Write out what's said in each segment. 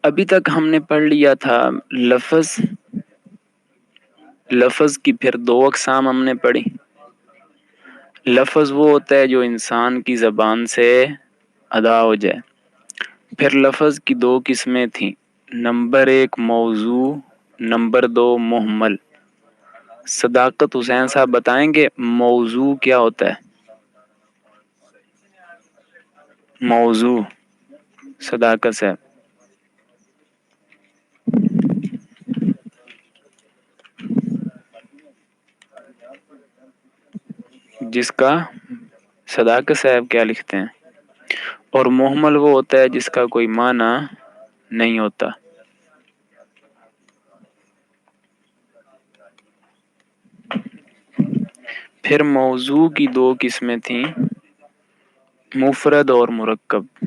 ابھی تک ہم نے پڑھ لیا تھا لفظ کی، پھر دو اقسام ہم نے پڑھی۔ لفظ وہ ہوتا ہے جو انسان کی زبان سے ادا ہو جائے۔ پھر لفظ کی دو قسمیں تھیں، نمبر ایک موضوع، نمبر دو محمل۔ صداقت حسین صاحب بتائیں گے موضوع کیا ہوتا ہے؟ موضوع صداقت صاحب۔ جس کا صداقت صاحب کیا لکھتے ہیں؟ اور محمل وہ ہوتا ہے جس کا کوئی معنی نہیں ہوتا۔ پھر موضوع کی دو قسمیں تھیں، مفرد اور مرکب۔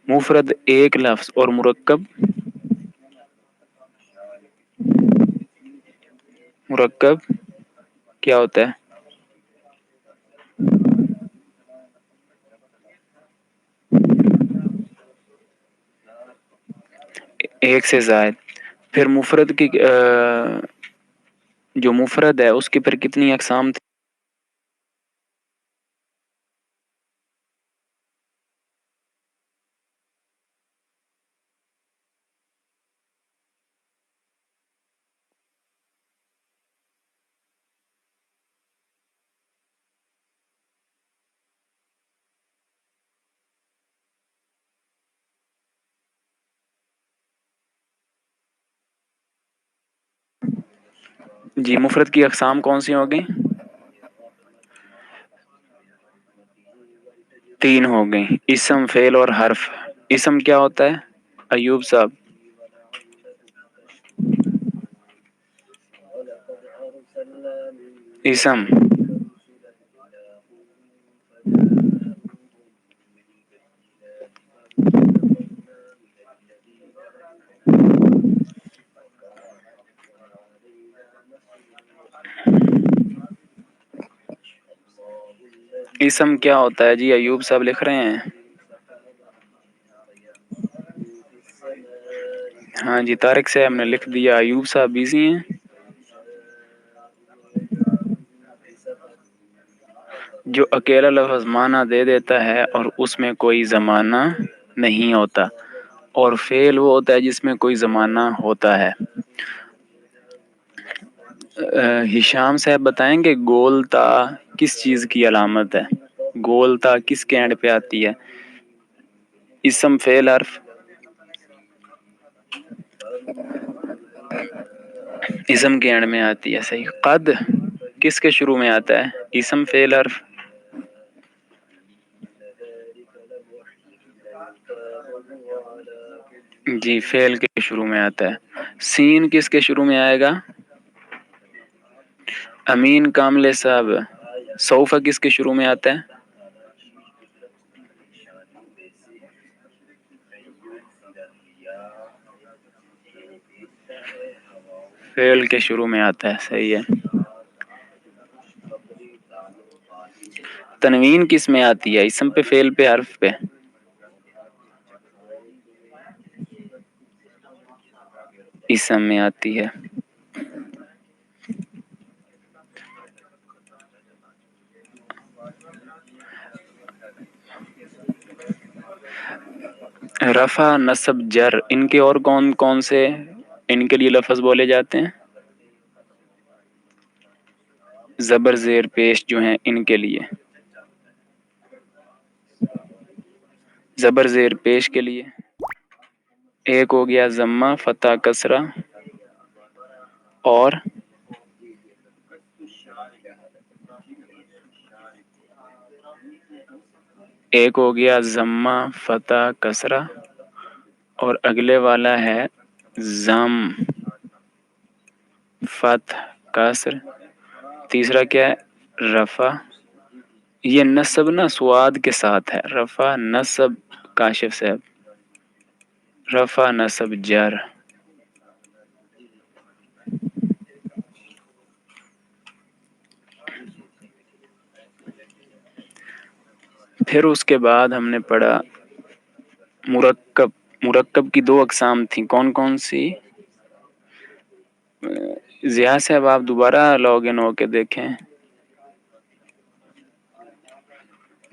مفرد ایک لفظ اور مرکب کیا ہوتا ہے؟ ایک سے زائد۔ پھر مفرد کی جو مفرد ہے اس کی پھر کتنی اقسام تھی؟ جی مفرد کی اقسام کون سی ہوگی؟ تین ہو گئی، اسم، فعل اور حرف۔ اسم کیا ہوتا ہے ایوب صاحب؟ اسم اسم کیا ہوتا ہے جی؟ ایوب صاحب لکھ رہے ہیں؟ ہاں جی طارق صاحب نے لکھ دیا، ایوب صاحب بزی ہیں۔ جو اکیلا لفظ معنی دے دیتا ہے اور اس میں کوئی زمانہ نہیں ہوتا، اور فعل وہ ہوتا ہے جس میں کوئی زمانہ ہوتا ہے۔ ہشام صاحب بتائیں گے گول تا کس چیز کی علامت ہے؟ گول تا کس کے اینڈ پہ آتی ہے؟ اسم، فعل، حرف؟ اسم کے اینڈ میں آتی ہے، صحیح۔ قد کس کے شروع میں آتا ہے؟ اسم، فعل، حرف؟ جی فعل کے شروع میں آتا ہے۔ سین کس کے شروع میں آئے گا؟ امین کاملے صاحب۔ سوفا کس کے شروع میں آتا ہے؟ فعل کے شروع میں آتا ہے، صحیح ہے۔ تنوین کس میں آتی ہے؟ اسم پہ، فعل پہ، حرف پہ؟ اسم میں آتی ہے۔ رفع، نصب، جر، ان کے اور کون کون سے ان کے لیے لفظ بولے جاتے ہیں؟ زبر زیر پیش جو ہیں ان کے لیے، زبر زیر پیش کے لیے ایک ہو گیا ضمہ، فتح، کسرہ، اور ایک ہو گیا ضمہ، فتح، کسرہ، اور اگلے والا ہے ضم، فتح، کسر، تیسرا کیا ہے؟ رفع۔ یہ نصب نا سواد کے ساتھ ہے، رفع، نصب، کاشف صاحب، رفع، نصب، جر۔ پھر اس کے بعد ہم نے پڑھا مرکب۔ مرکب کی دو اقسام تھیں، کون کون سی؟ ضیاء صاحب آپ دوبارہ لاگ ان ہو کے دیکھیں.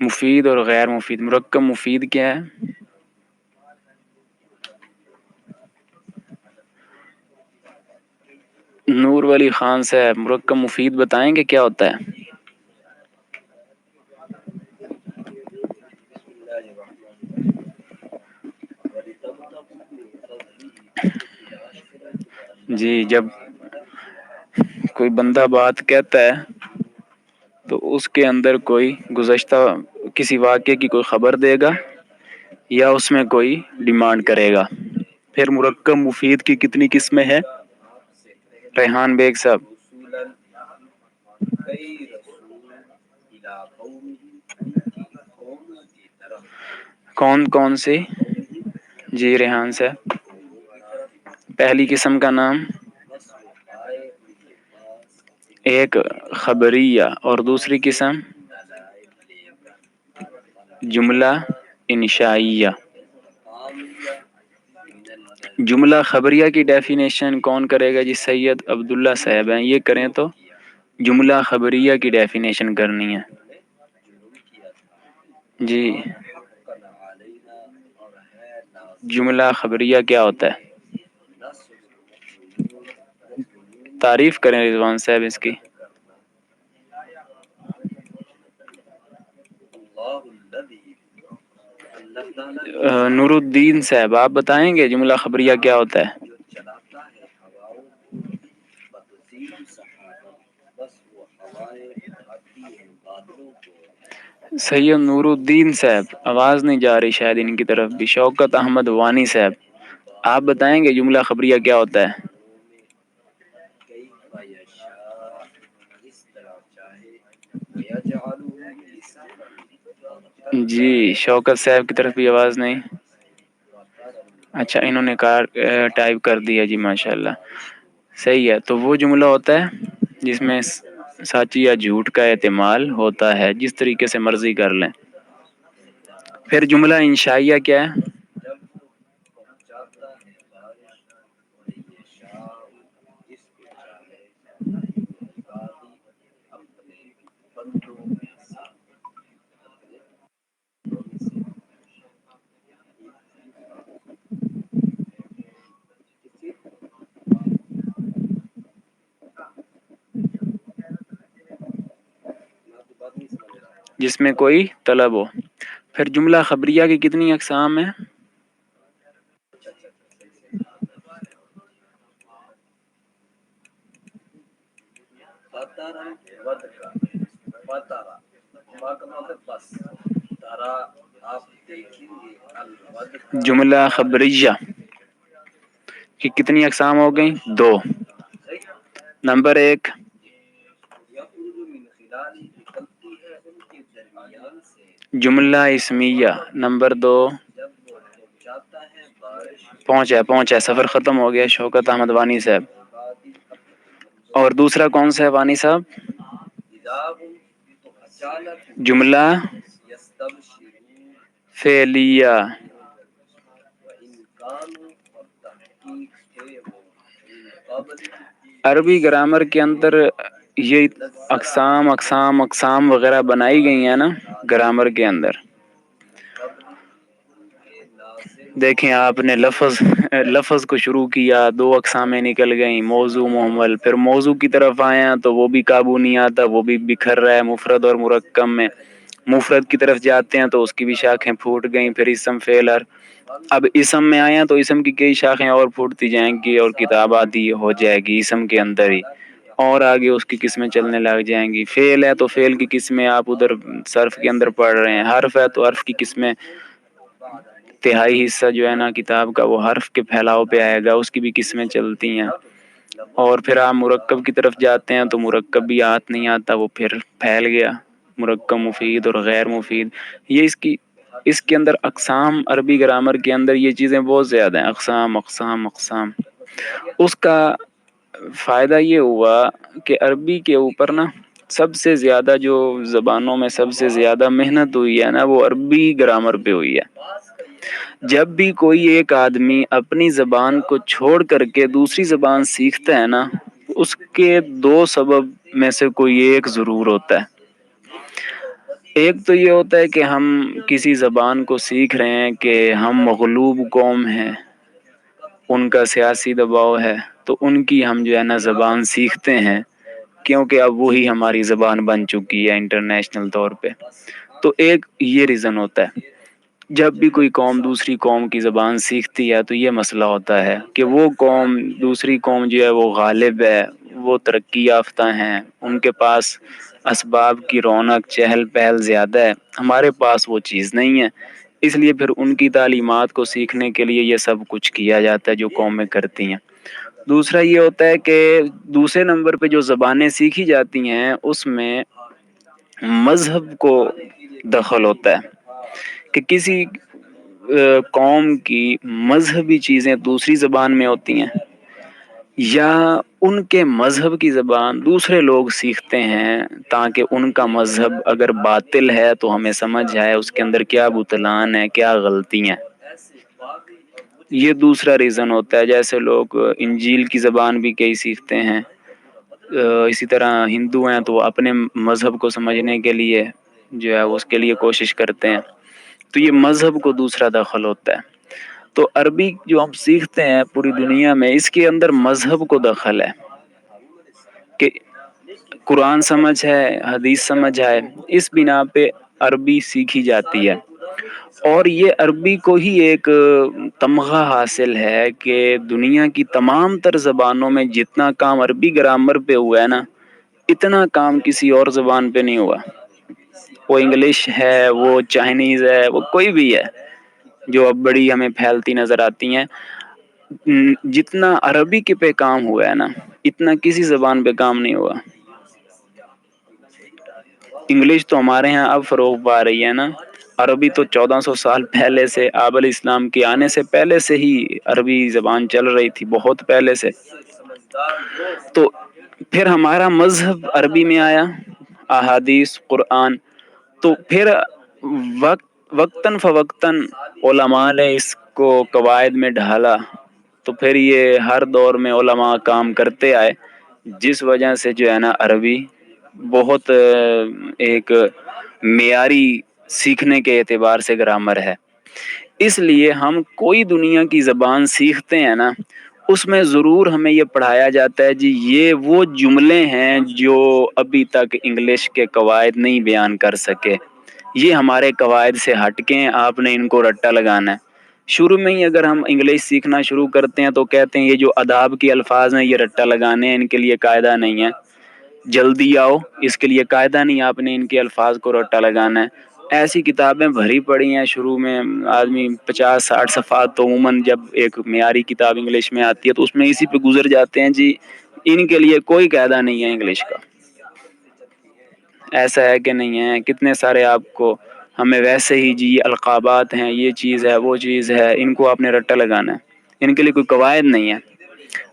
مفید اور غیر مفید. مرکب مفید کیا ہے؟ نور ولی خان صاحب مرکب مفید بتائیں گے کیا ہوتا ہے؟ جی، جب کوئی بندہ بات کہتا ہے تو اس کے اندر کوئی گزشتہ کسی واقعے کی کوئی خبر دے گا یا اس میں کوئی ڈیمانڈ کرے گا. پھر مرکب مفید کی کتنی قسمیں ہیں ریحان بیگ صاحب؟ کون کون سی؟ جی ریحان صاحب. پہلی قسم کا نام؟ ایک خبریہ اور دوسری قسم جملہ انشائیہ. جملہ خبریہ کی ڈیفینیشن کون کرے گا جی؟ سید عبداللہ صاحب ہیں، یہ کریں تو. جملہ خبریہ کی ڈیفینیشن کرنی ہے. جی، جملہ خبریہ کیا ہوتا ہے؟ تعریف کریں رضوان صاحب اس کی. نور الدین صاحب آپ بتائیں گے جملہ خبریہ کیا ہوتا ہے؟ سید نور الدین صاحب آواز نہیں جا رہی شاید ان کی طرف بھی. شوکت احمد وانی صاحب آپ بتائیں گے جملہ خبریہ کیا ہوتا ہے؟ جی شوکت صاحب کی طرف بھی آواز نہیں. اچھا انہوں نے ٹائپ کر دیا جی، ماشاء اللہ صحیح ہے. تو وہ جملہ ہوتا ہے جس میں سچ یا جھوٹ کا احتمال ہوتا ہے، جس طریقے سے مرضی کر لیں. پھر جملہ انشائیہ کیا ہے؟ جس میں کوئی طلب ہو. پھر جملہ خبریہ کی کتنی اقسام ہیں؟ جملہ خبریہ کی کتنی اقسام ہو گئیں؟ دو. نمبر ایک جملہ اسمیہ. نمبر دو پہنچا سفر ختم ہو گیا شوکت احمد وانی صاحب. اور دوسرا کون سا ہے وانی صاحب؟ جملہ فعلیہ. عربی گرامر کے اندر یہ اقسام وغیرہ بنائی گئی ہیں نا گرامر کے اندر. دیکھیں آپ نے لفظ کو شروع کیا، دو اقسامیں نکل گئیں، موضوع محمل. پھر موضوع کی طرف آیا تو وہ بھی قابو نہیں آتا، وہ بھی بکھر رہا ہے مفرد اور مرکب میں. مفرد کی طرف جاتے ہیں تو اس کی بھی شاخیں پھوٹ گئیں. پھر اسم فعل اب اسم میں آیا تو اسم کی کئی شاخیں اور پھوٹتی جائیں گی اور کتاب آدھی ہو جائے گی اسم کے اندر ہی، اور آگے اس کی قسمیں چلنے لگ جائیں گی. فعل ہے تو فعل کی قسمیں آپ ادھر صرف کے اندر پڑھ رہے ہیں. حرف ہے تو حرف کی قسمیں، تہائی حصہ جو ہے نا کتاب کا وہ حرف کے پھیلاؤ پہ آئے گا، اس کی بھی قسمیں چلتی ہیں. اور پھر آپ مرکب کی طرف جاتے ہیں تو مرکب بھی ہاتھ نہیں آتا، وہ پھر پھیل گیا مرکب مفید اور غیر مفید. یہ اس کے اندر اقسام، عربی گرامر کے اندر یہ چیزیں بہت زیادہ ہیں، اقسام اقسام اقسام. اس کا فائدہ یہ ہوا کہ عربی کے اوپر نا سب سے زیادہ جو زبانوں میں سب سے زیادہ محنت ہوئی ہے نا وہ عربی گرامر پہ ہوئی ہے. جب بھی کوئی ایک آدمی اپنی زبان کو چھوڑ کر کے دوسری زبان سیکھتا ہے نا، اس کے دو سبب میں سے کوئی ایک ضرور ہوتا ہے۔ ایک تو یہ ہوتا ہے کہ ہم کسی زبان کو سیکھ رہے ہیں کہ ہم مغلوب قوم ہیں، ان کا سیاسی دباؤ ہے، تو ان کی ہم جو ہے نا زبان سیکھتے ہیں، کیونکہ اب وہی ہماری زبان بن چکی ہے انٹرنیشنل طور پہ۔ تو ایک یہ ریزن ہوتا ہے۔ جب بھی کوئی قوم دوسری قوم کی زبان سیکھتی ہے تو یہ مسئلہ ہوتا ہے کہ وہ قوم، دوسری قوم جو ہے وہ غالب ہے، وہ ترقی یافتہ ہیں، ان کے پاس اسباب کی رونق چہل پہل زیادہ ہے، ہمارے پاس وہ چیز نہیں ہے، اس لیے پھر ان کی تعلیمات کو سیکھنے کے لیے یہ سب کچھ کیا جاتا ہے جو قومیں کرتی ہیں۔ دوسرا یہ ہوتا ہے کہ دوسرے نمبر پہ جو زبانیں سیکھی جاتی ہیں اس میں مذہب کو دخل ہوتا ہے کہ کسی قوم کی مذہبی چیزیں دوسری زبان میں ہوتی ہیں، یا ان کے مذہب کی زبان دوسرے لوگ سیکھتے ہیں تاکہ ان کا مذہب اگر باطل ہے تو ہمیں سمجھ آئے اس کے اندر کیا بطلان ہے، کیا غلطی ہیں۔ یہ دوسرا ریزن ہوتا ہے۔ جیسے لوگ انجیل کی زبان بھی کئی سیکھتے ہیں، اسی طرح ہندو ہیں تو اپنے مذہب کو سمجھنے کے لیے جو ہے اس کے لیے کوشش کرتے ہیں، تو یہ مذہب کو دوسرا دخل ہوتا ہے۔ تو عربی جو ہم سیکھتے ہیں پوری دنیا میں، اس کے اندر مذہب کو دخل ہے کہ قرآن سمجھ ہے، حدیث سمجھ ہے، اس بنا پہ عربی سیکھی جاتی ہے۔ اور یہ عربی کو ہی ایک تمغہ حاصل ہے کہ دنیا کی تمام تر زبانوں میں جتنا کام عربی گرامر پہ ہوا ہے نا، اتنا کام کسی اور زبان پہ نہیں ہوا۔ وہ انگلش ہے، وہ چائنیز ہے، وہ کوئی بھی ہے جو اب بڑی ہمیں پھیلتی نظر آتی ہیں، جتنا عربی کے پہ کام ہوا ہے نا، اتنا کسی زبان پہ کام نہیں ہوا۔ انگلش تو ہمارے ہاں اب فروغ پا رہی ہے نا، عربی تو 1400 سال پہلے سے، آب الاسلام کے آنے سے پہلے سے ہی عربی زبان چل رہی تھی، بہت پہلے سے۔ تو پھر ہمارا مذہب عربی میں آیا، احادیث، قرآن، تو پھر وقتاً فوقتاً علماء نے اس کو قواعد میں ڈھالا، تو پھر یہ ہر دور میں علماء کام کرتے آئے، جس وجہ سے جو ہے نا عربی بہت ایک معیاری سیکھنے کے اعتبار سے گرامر ہے۔ اس لیے ہم کوئی دنیا کی زبان سیکھتے ہیں نا، اس میں ضرور ہمیں یہ پڑھایا جاتا ہے جی یہ وہ جملے ہیں جو ابھی تک انگلش کے قواعد نہیں بیان کر سکے، یہ ہمارے قواعد سے ہٹ کے ہیں، آپ نے ان کو رٹا لگانا ہے۔ شروع میں ہی اگر ہم انگلش سیکھنا شروع کرتے ہیں تو کہتے ہیں یہ جو آداب کے الفاظ ہیں یہ رٹا لگانے ہیں، ان کے لیے قاعدہ نہیں ہے، جلدی آؤ، اس کے لیے قاعدہ نہیں، آپ نے ان کے الفاظ کو رٹا لگانا ہے۔ ایسی کتابیں بھری پڑی ہیں، شروع میں آدمی 50-60 صفحات تو عموماً جب ایک معیاری کتاب انگلش میں آتی ہے تو اس میں اسی پہ گزر جاتے ہیں جی، ان کے لیے کوئی قاعدہ نہیں ہے انگلش کا۔ ایسا ہے کہ نہیں ہے، کتنے سارے آپ کو ہمیں ویسے ہی جی القابات ہیں، یہ چیز ہے، وہ چیز ہے، ان کو آپ نے رٹا لگانا ہے، ان کے لیے کوئی قواعد نہیں ہے۔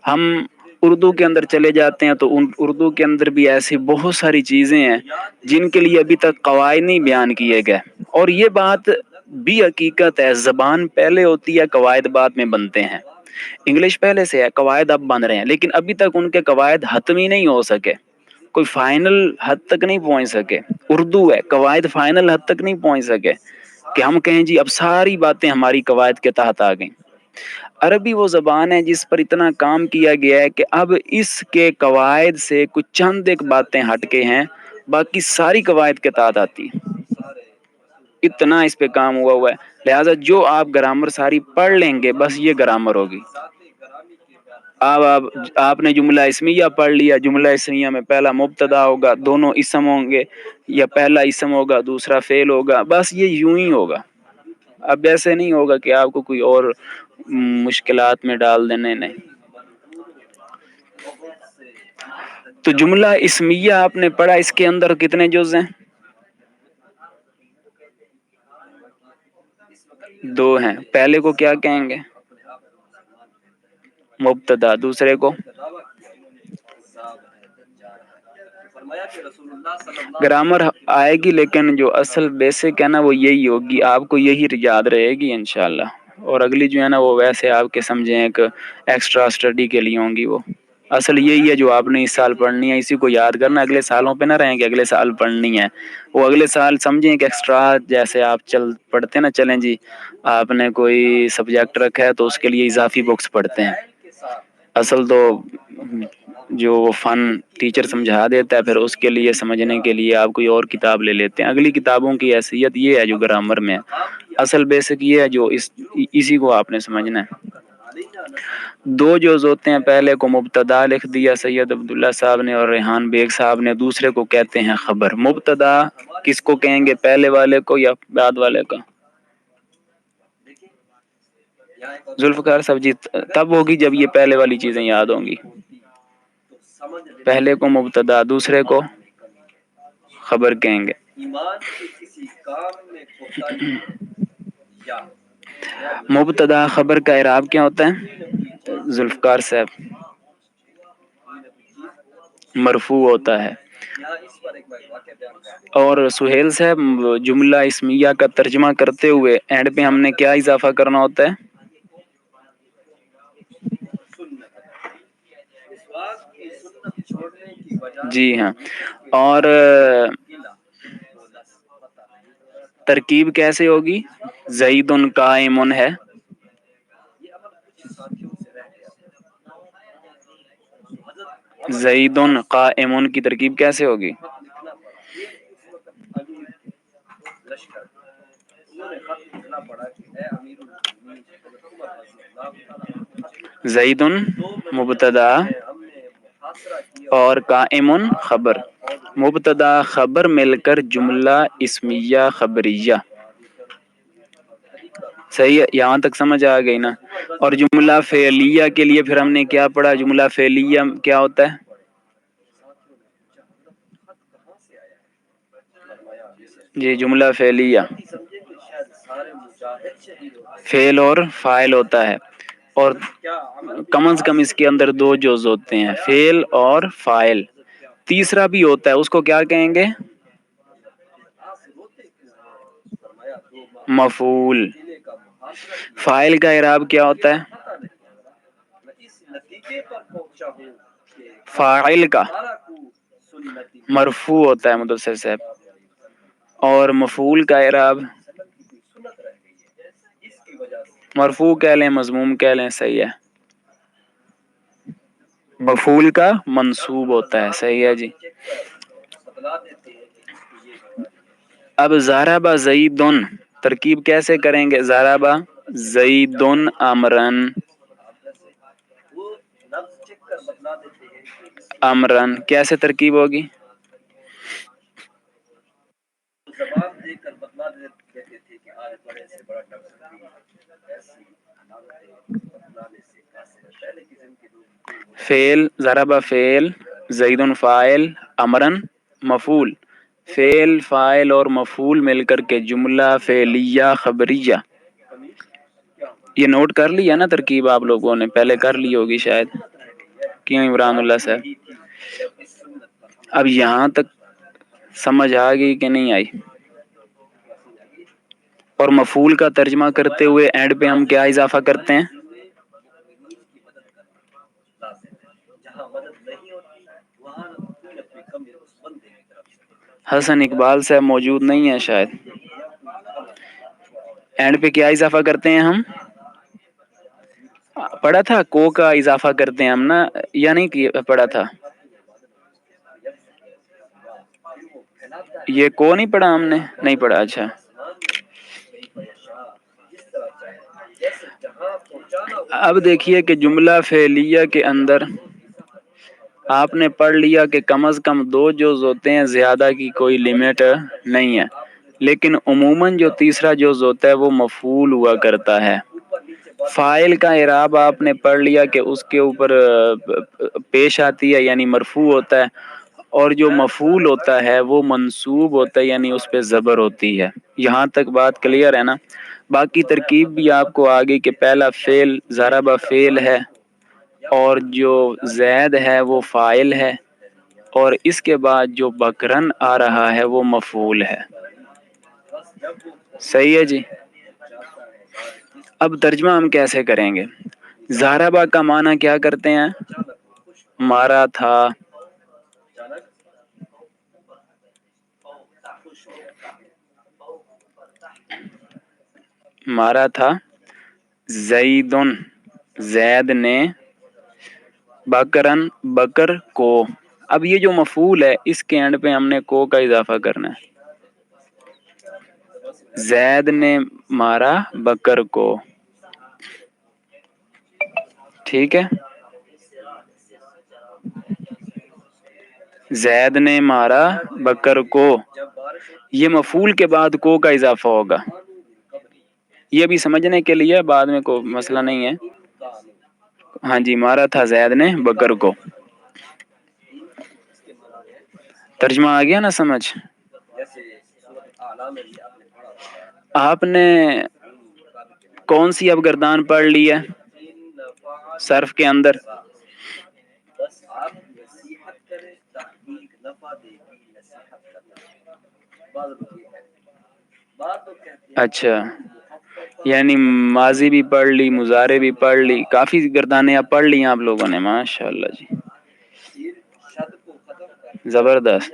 ہم اردو کے اندر چلے جاتے ہیں تو اردو کے اندر بھی ایسی بہت ساری چیزیں ہیں جن کے لیے ابھی تک قواعد نہیں بیان کیے گئے، اور یہ بات بھی حقیقت ہے، زبان پہلے ہوتی ہے، قواعد بعد میں بنتے ہیں۔ انگلش پہلے سے ہے، قواعد اب بن رہے ہیں، لیکن ابھی تک ان کے قواعد حتمی نہیں ہو سکے، کوئی فائنل حد تک نہیں پہنچ سکے۔ اردو ہے، قواعد فائنل حد تک نہیں پہنچ سکے کہ ہم کہیں جی اب ساری باتیں ہماری قواعد کے تحت آ گئیں۔ عربی وہ زبان ہے جس پر اتنا کام کیا گیا ہے کہ اب اس کے قواعد سے کچھ چند ایک باتیں ہٹ کے ہیں، باقی ساری قواعد کے تحت آتی ہیں۔ اتنا اس پہ کام ہوا ہے، لہٰذا جو آپ گرامر ساری پڑھ لیں گے بس یہ گرامر ہوگی۔ اب آپ نے جملہ اسمیہ پڑھ لیا، جملہ اسمیہ میں پہلا مبتدا ہوگا، دونوں اسم ہوں گے، یا پہلا اسم ہوگا دوسرا فعل ہوگا، بس یہ یوں ہی ہوگا۔ اب ایسے نہیں ہوگا کہ آپ کو کوئی اور مشکلات میں ڈال دینے، نہیں۔ تو جملہ اسمیہ آپ نے پڑھا، اس کے اندر کتنے جز ہیں؟ 2 ہیں۔ پہلے کو کیا کہیں گے؟ مبتدا۔ دوسرے کو گرامر آئے گی لیکن جو اصل بیسک ہے نا وہ یہی ہوگی، آپ کو یہی یاد رہے گی انشاءاللہ، اور اگلی جو ہے نا وہ ویسے آپ کے سمجھیں ایک ایکسٹرا اسٹڈی کے لیے ہوں گی، وہ اصل یہی ہے جو آپ نے اس سال پڑھنی ہے، اسی کو یاد کرنا، اگلے سالوں پہ نہ رہیں کہ اگلے سال پڑھنی ہے، وہ اگلے سال سمجھیں کہ ایکسٹرا، جیسے آپ پڑھتے نا، چلیں جی آپ نے کوئی سبجیکٹ رکھا ہے تو اس کے لیے اضافی بکس پڑھتے ہیں، اصل تو جو وہ فن ٹیچر سمجھا دیتا ہے، پھر اس کے لیے سمجھنے کے لیے آپ کوئی اور کتاب لے لیتے ہیں، اگلی کتابوں کی حیثیت یہ ہے جو گرامر میں اصل بیسک یہ ہے جو اسی کو آپ نے سمجھنا ہے۔ دو جز ہوتے ہیں، پہلے کو مبتدا لکھ دیا سید عبداللہ صاحب نے اور ریحان بیگ صاحب نے، دوسرے کو کہتے ہیں خبر۔ مبتدا کس کو کہیں گے، پہلے والے کو یا بعد والے کا؟ ذوالفقار صاحب جی تب ہوگی جب یہ پہلے والی چیزیں یاد ہوں گی، پہلے کو مبتدا دوسرے کو خبر کہیں گے۔ مبتدا خبر کا اعراب کیا ہوتا ہے ذوالفقار صاحب؟ مرفوع ہوتا ہے۔ اور سہیل صاحب جملہ اسمیہ کا ترجمہ کرتے ہوئے اینڈ پہ ہم نے کیا اضافہ کرنا ہوتا ہے؟ جی ہاں، اور ترکیب کیسے ہوگی؟ زید قائم ہے، زید قائم کی ترکیب کیسے ہوگی؟ زید مبتدا اور قائم خبر، مبتدا خبر مل کر جملہ اسمیہ خبریہ، صحیح ہے، یہاں تک سمجھ آ گئی نا؟ اور جملہ فعلیہ کے لیے پھر ہم نے کیا پڑھا؟ جملہ فعلیہ کیا ہوتا ہے؟ جی جملہ فعلیہ فعل اور فاعل ہوتا ہے، اور کم از کم اس کے اندر دو جز ہوتے ہیں، فعل اور فاعل، تیسرا بھی ہوتا ہے، اس کو کیا کہیں گے؟ مفعول۔ فاعل کا اعراب کیا ہوتا ہے؟ فاعل کا مرفوع ہوتا ہے مدثر صاحب، اور مفعول کا اعراب مرفوع کہہ لیں، مضموم کہہ لیں، صحیح ہے، مفعول کا منصوب ہوتا ہے، صحیح ہے جی۔ اب ضرب زید ترکیب کیسے کریں گے؟ ضرب زید امرن، امرن کیسے ترکیب ہوگی؟ فعل ضرب فعل، زید فاعل، امرن مفعول، فعل فاعل اور مفعول مل کر کے جملہ فعلیہ خبریہ۔ یہ نوٹ کر لیا نا ترکیب آپ لوگوں نے؟ پہلے کر لی ہوگی شاید، کیوں عمران اللہ صاحب؟ اب یہاں تک سمجھ آ گئی کہ نہیں آئی؟ اور مفعول کا ترجمہ کرتے ہوئے اینڈ پہ ہم کیا اضافہ کرتے ہیں؟ حسن اقبال صاحب موجود نہیں ہے شاید، اینڈ پہ کیا اضافہ کرتے ہیں ہم؟ پڑھا تھا کو کا اضافہ کرتے ہیں ہم نا، یا نہیں پڑھا تھا؟ یہ کو نہیں پڑھا ہم نے؟ نہیں پڑھا، اچھا۔ اب دیکھیے کہ جملہ فعلیہ کے اندر آپ نے پڑھ لیا کہ کم از کم دو جز ہوتے ہیں، زیادہ کی کوئی لمٹ نہیں ہے، لیکن عموماً جو تیسرا جز ہوتا ہے وہ مفعول ہوا کرتا ہے۔ فاعل کا اعراب آپ نے پڑھ لیا کہ اس کے اوپر پیش آتی ہے، یعنی مرفوع ہوتا ہے، اور جو مفعول ہوتا ہے وہ منصوب ہوتا ہے، یعنی اس پہ زبر ہوتی ہے۔ یہاں تک بات کلیئر ہے نا؟ باقی ترکیب بھی آپ کو آگے کہ پہلا فعل ضرب فعل ہے، اور جو زید ہے وہ فاعل ہے، اور اس کے بعد جو بکرن آ رہا ہے وہ مفعول ہے. صحیح ہے جی. اب ترجمہ ہم کیسے کریں گے؟ ضاربہ کا معنی کیا کرتے ہیں؟ مارا تھا. مارا تھا زیدن، زید نے بکرن، بکر کو. اب یہ جو مفعول ہے اس کے اینڈ پہ ہم نے کو کا اضافہ کرنا ہے. زید نے مارا بکر کو. ٹھیک ہے. زید نے مارا بکر کو. یہ مفعول کے بعد کو کا اضافہ ہوگا. یہ بھی سمجھنے کے لیے، بعد میں کوئی مسئلہ نہیں ہے. ہاں جی، مارا تھا زید نے بکر کو. ترجمہ آ گیا نا سمجھ؟ آپ نے کون سی اب گردان پڑھ لی ہے صرف کے اندر؟ اچھا، یعنی ماضی بھی پڑھ لی، مضارع بھی پڑھ لی، کافی گردانیں اب پڑھ لی ہیں آپ لوگوں نے، ماشاء اللہ جی، زبردست.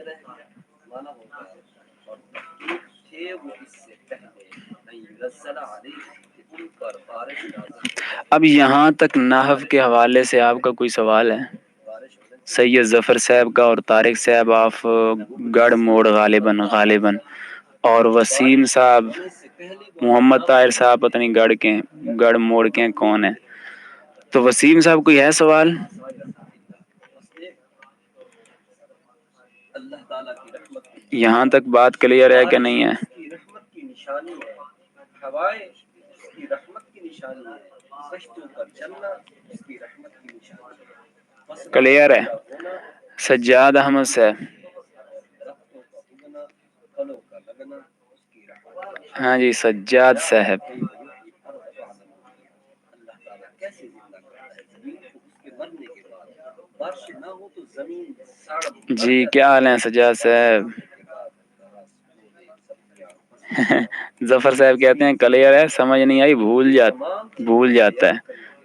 اب یہاں تک نحو کے حوالے سے آپ کا کوئی سوال ہے؟ سید ظفر صاحب کا اور طارق صاحب آف گڑھ موڑ غالباً اور وسیم صاحب، محمد طاہر صاحب پتہ نہیں گڑھ موڑ کے کون ہے. تو وسیم صاحب کوئی ہے سوال؟ یہاں تک بات کلیئر ہے کہ نہیں ہے؟ کلیئر ہے. سجاد احمد صاحب، ہاں جی سجاد صاحب. جی کیا حال ہیں سجاد صاحب؟ ظفر صاحب کہتے ہیں کلیئر ہے، سمجھ نہیں آئی بھول جاتا ہے.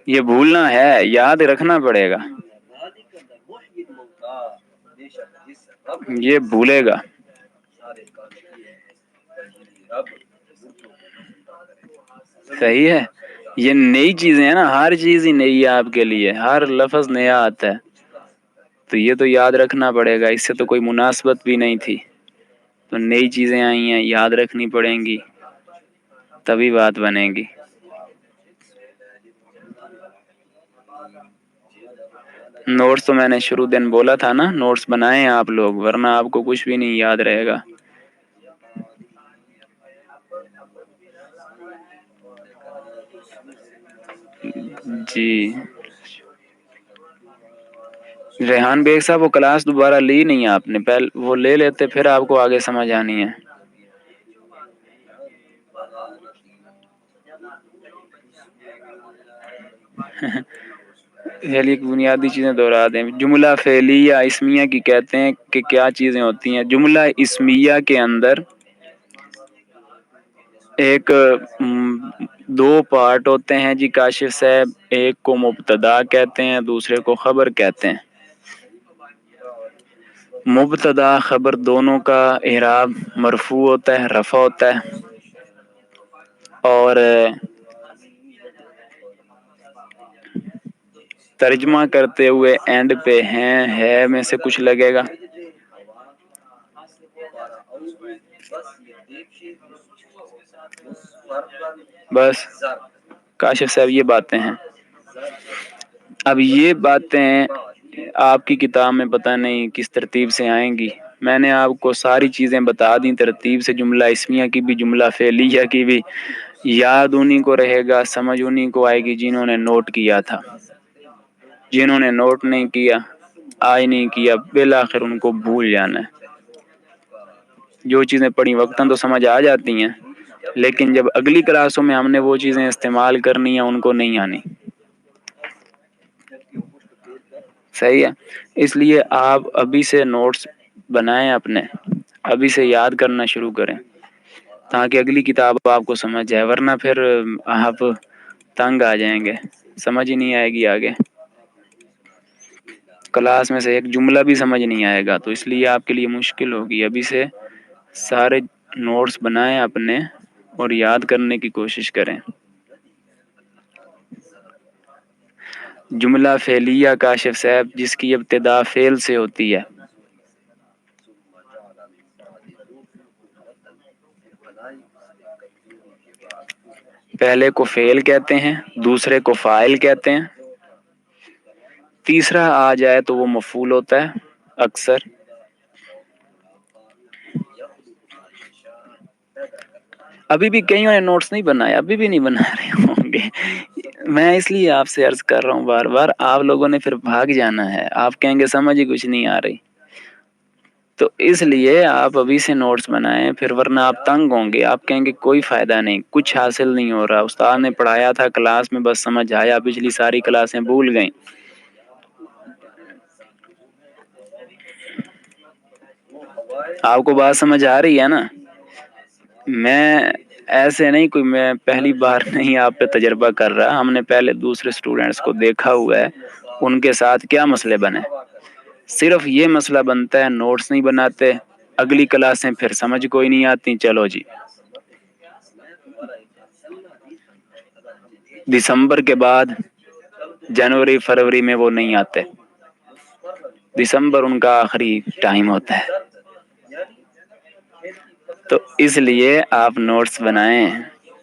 یہ بھولنا ہے، یاد رکھنا پڑے گا. یہ بھولے گا. صحیح ہے. یہ نئی چیزیں ہیں نا، ہر چیز ہی نئی ہے آپ کے لیے، ہر لفظ نیا آتا ہے، تو یہ تو یاد رکھنا پڑے گا. اس سے تو کوئی مناسبت بھی نہیں تھی، تو نئی چیزیں آئی ہیں، یاد رکھنی پڑیں گی تبھی بات بنے گی. نوٹس تو میں نے شروع دن بولا تھا نا، نوٹس بنائے ہیں آپ لوگ، ورنہ آپ کو کچھ بھی نہیں یاد رہے گا. جی ریحان بیگ صاحب، وہ کلاس دوبارہ لی نہیں آپ نے، پہلے وہ لے لیتے پھر آپ کو آگے سمجھ آنی ہے. چلیے بنیادی چیزیں دوہرا دیں. جملہ فعلیہ اسمیہ کی کہتے ہیں کہ کیا چیزیں ہوتی ہیں. جملہ اسمیہ کے اندر ایک دو پارٹ ہوتے ہیں جی کاشف صاحب، ایک کو مبتدا کہتے ہیں، دوسرے کو خبر کہتے ہیں. مبتدا خبر دونوں کا اعراب مرفوع ہوتا ہے، رفع ہوتا ہے، اور ترجمہ کرتے ہوئے اینڈ پہ ہیں ہے میں سے کچھ لگے گا. بس کاشف صاحب یہ باتیں ہیں. اب یہ باتیں آپ کی کتاب میں پتہ نہیں کس ترتیب سے آئیں گی. میں نے آپ کو ساری چیزیں بتا دیں ترتیب سے، جملہ اسمیہ کی بھی، جملہ فعلیہ کی بھی. یاد انہیں کو رہے گا، سمجھ انہیں کو آئے گی جنہوں نے نوٹ کیا تھا. جنہوں نے نوٹ نہیں کیا، آج نہیں کیا، بالآخر ان کو بھول جانا ہے. جو چیزیں پڑھی وقتاً تو سمجھ آ جاتی ہیں، لیکن جب اگلی کلاسوں میں ہم نے وہ چیزیں استعمال کرنی ہیں ان کو نہیں آنی. صحیح ہے، اس لیے آپ ابھی سے نوٹس بنائیں اپنے، ابھی سے یاد کرنا شروع کریں تاکہ اگلی کتاب آپ کو سمجھ جائے، ورنہ پھر آپ تنگ آ جائیں گے، سمجھ ہی نہیں آئے گی آگے، کلاس میں سے ایک جملہ بھی سمجھ نہیں آئے گا، تو اس لیے آپ کے لیے مشکل ہوگی۔ ابھی سے سارے نوٹس بنائیں اپنے اور یاد کرنے کی کوشش کریں۔ جملہ فعلیہ کاشف صاحب جس کی ابتدا فعل سے ہوتی ہے، پہلے کو فعل کہتے ہیں، دوسرے کو فاعل کہتے ہیں، تیسرا آ جائے تو وہ مفعول ہوتا ہے اکثر۔ ابھی بھی کئیوں نے نوٹس نہیں بنائے، ابھی بھی نہیں بنا رہے ہوں گے، میں اس لیے آپ سے عرض کر رہا ہوں بار بار، آپ لوگوں نے پھر بھاگ جانا ہے، آپ کہیں گے سمجھ ہی کچھ نہیں آ رہی، تو اس لیے آپ ابھی سے نوٹس بنائیں، پھر ورنہ آپ تنگ ہوں گے، آپ کہیں گے کوئی فائدہ نہیں، کچھ حاصل نہیں ہو رہا، استاد نے پڑھایا تھا کلاس میں بس سمجھ آیا، پچھلی ساری کلاسیں بھول گئیں۔ آپ کو بات سمجھ آ رہی ہے نا؟ میں ایسے نہیں، کوئی میں پہلی بار نہیں آپ پہ تجربہ کر رہا، ہم نے پہلے دوسرے سٹوڈنٹس کو دیکھا ہوا ہے، ان کے ساتھ کیا مسئلے بنے، صرف یہ مسئلہ بنتا ہے نوٹس نہیں بناتے، اگلی کلاسیں پھر سمجھ کوئی نہیں آتی، چلو جی دسمبر کے بعد جنوری فروری میں وہ نہیں آتے، دسمبر ان کا آخری ٹائم ہوتا ہے، تو اس لیے آپ نوٹس بنائیں،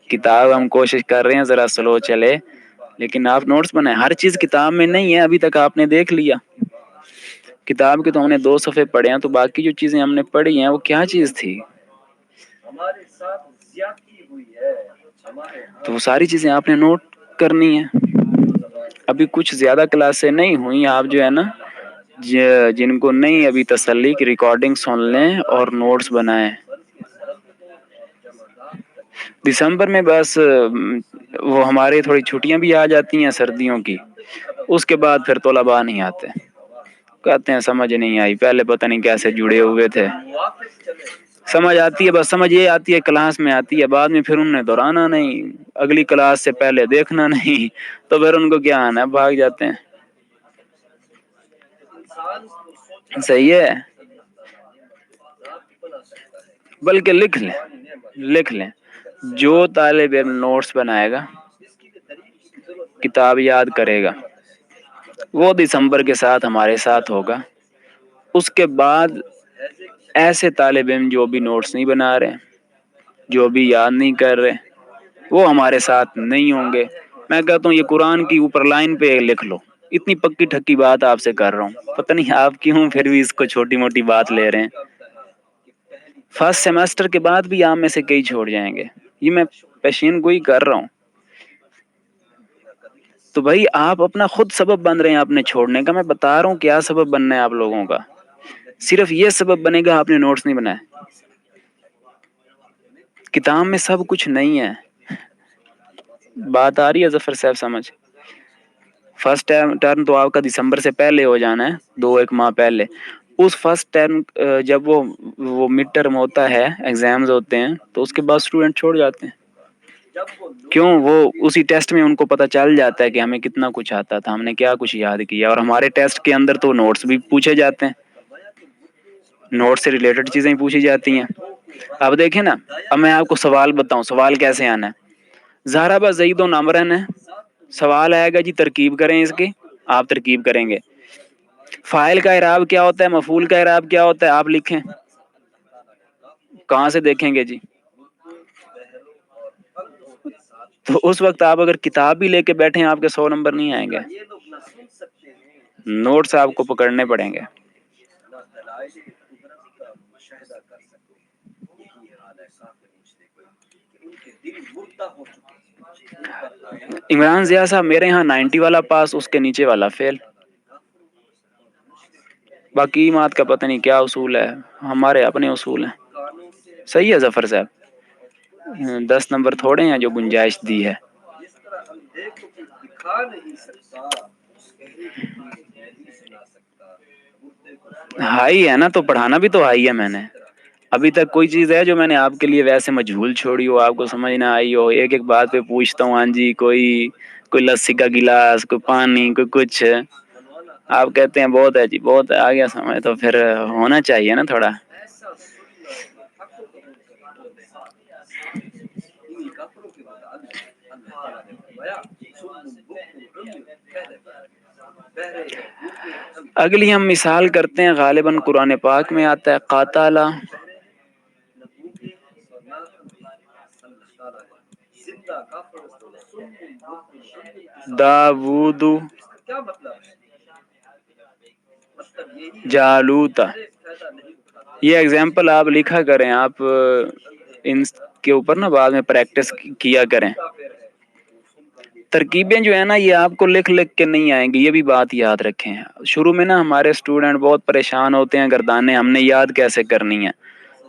کتاب ہم کوشش کر رہے ہیں ذرا سلو چلے، لیکن آپ نوٹس بنائیں، ہر چیز کتاب میں نہیں ہے، ابھی تک آپ نے دیکھ لیا، کتاب کے تو ہم نے 2 صفحے پڑھے ہیں، تو باقی جو چیزیں ہم نے پڑھی ہیں وہ کیا چیز تھی، تو وہ ساری چیزیں آپ نے نوٹ کرنی ہے۔ ابھی کچھ زیادہ کلاسیں نہیں ہوئی، آپ جو ہے نا جن کو نہیں ابھی تسلی کی ریکارڈنگ سن لیں اور نوٹس بنائیں۔ دسمبر میں بس وہ ہمارے تھوڑی چھٹیاں بھی آ جاتی ہیں سردیوں کی، اس کے بعد پھر طلباء نہیں آتے، کہتے ہیں سمجھ نہیں آئی، پہلے پتہ نہیں کیسے جڑے ہوئے تھے، سمجھ آتی ہے، بس سمجھ یہ آتی ہے کلاس میں آتی ہے، بعد میں پھر انہوں نے دہرانا نہیں، اگلی کلاس سے پہلے دیکھنا نہیں، تو پھر ان کو کیا آنا ہے، بھاگ جاتے ہیں۔ صحیح ہے، بلکہ لکھ لیں جو طالب علم نوٹس بنائے گا، کتاب یاد کرے گا، وہ دسمبر کے ساتھ ہمارے ساتھ ہوگا، اس کے بعد ایسے طالب علم جو بھی نوٹس نہیں بنا رہے، جو بھی یاد نہیں کر رہے، وہ ہمارے ساتھ نہیں ہوں گے۔ میں کہتا ہوں یہ قرآن کی اوپر لائن پہ لکھ لو، اتنی پکی ٹھکی بات آپ سے کر رہا ہوں، پتہ نہیں آپ کیوں پھر بھی اس کو چھوٹی موٹی بات لے رہے ہیں۔ فرسٹ سیمسٹر کے بعد بھی آپ میں سے کئی چھوڑ جائیں گے، یہ میں پیشین گوئی کر رہا ہوں، تو بھائی آپ اپنا خود سبب بن رہے ہیں اپنے چھوڑنے کا، میں بتا رہا ہوں کیا سبب بننا ہے آپ لوگوں کا، صرف یہ سبب بنے گا آپ نے نوٹس نہیں بنائے، کتاب میں سب کچھ نہیں ہے۔ بات آ رہی ہے ظفر صاحب سمجھ؟ فرسٹ ٹرم تو آپ کا دسمبر سے پہلے ہو جانا ہے، 1 ماہ پہلے، اس فرسٹ ٹرم جب وہ مڈ ٹرم ہوتا ہے، ایگزامز ہوتے ہیں، تو اس کے بعد اسٹوڈنٹ چھوڑ جاتے ہیں، کیوں؟ وہ اسی ٹیسٹ میں ان کو پتہ چل جاتا ہے کہ ہمیں کتنا کچھ آتا تھا، ہم نے کیا کچھ یاد کیا، اور ہمارے ٹیسٹ کے اندر تو نوٹس بھی پوچھے جاتے ہیں، نوٹ سے ریلیٹڈ چیزیں پوچھی جاتی ہیں۔ اب دیکھیں نا، اب میں آپ کو سوال بتاؤں، سوال کیسے آنا ہے، زہرا زید و نامرن ہے، سوال آئے گا جی ترکیب کریں اس کی، آپ ترکیب کریں گے، فاعل کا اعراب کیا ہوتا ہے، مفعول کا اعراب کیا ہوتا ہے، آپ لکھیں، کہاں سے دیکھیں گے جی؟ تو اس وقت آپ اگر کتاب بھی لے کے بیٹھیں آپ کے 100 نمبر نہیں آئیں گے، نوٹس آپ کو پکڑنے پڑیں گے۔ عمران ضیاء صاحب میرے ہاں 90 والا پاس، اس کے نیچے والا فیل، باقی مات کا پتہ نہیں کیا اصول ہے، ہمارے اپنے اصول ہیں۔ صحیح ہے ظفر صاحب، 10 نمبر تھوڑے ہیں جو گنجائش دی ہے۔ ہائی ہے نا، تو پڑھانا بھی تو ہائی ہے میں نے. ابھی تک کوئی چیز ہے جو میں نے آپ کے لیے ویسے مجہول چھوڑی ہو، آپ کو سمجھ نہ آئی ہو؟ ایک ایک بات پہ پوچھتا ہوں. ہاں جی، کوئی لسی کا گلاس، کوئی پانی، کوئی کچھ. آپ کہتے ہیں بہت ہے جی، بہت ہے، آ گیا سمجھ. تو پھر ہونا چاہیے نا تھوڑا. اگلی ہم مثال کرتے ہیں، غالباً قرآن پاک میں آتا ہے. قاتل داود جالوت. یہ اگزامپل آپ لکھا کریں، آپ ان کے اوپر نا بعد میں پریکٹس کیا کریں. ترکیبیں جو ہے نا، یہ آپ کو لکھ لکھ کے نہیں آئیں گی، یہ بھی بات یاد رکھیں. شروع میں نا ہمارے اسٹوڈنٹ بہت پریشان ہوتے ہیں، گردانے ہم نے یاد کیسے کرنی ہے،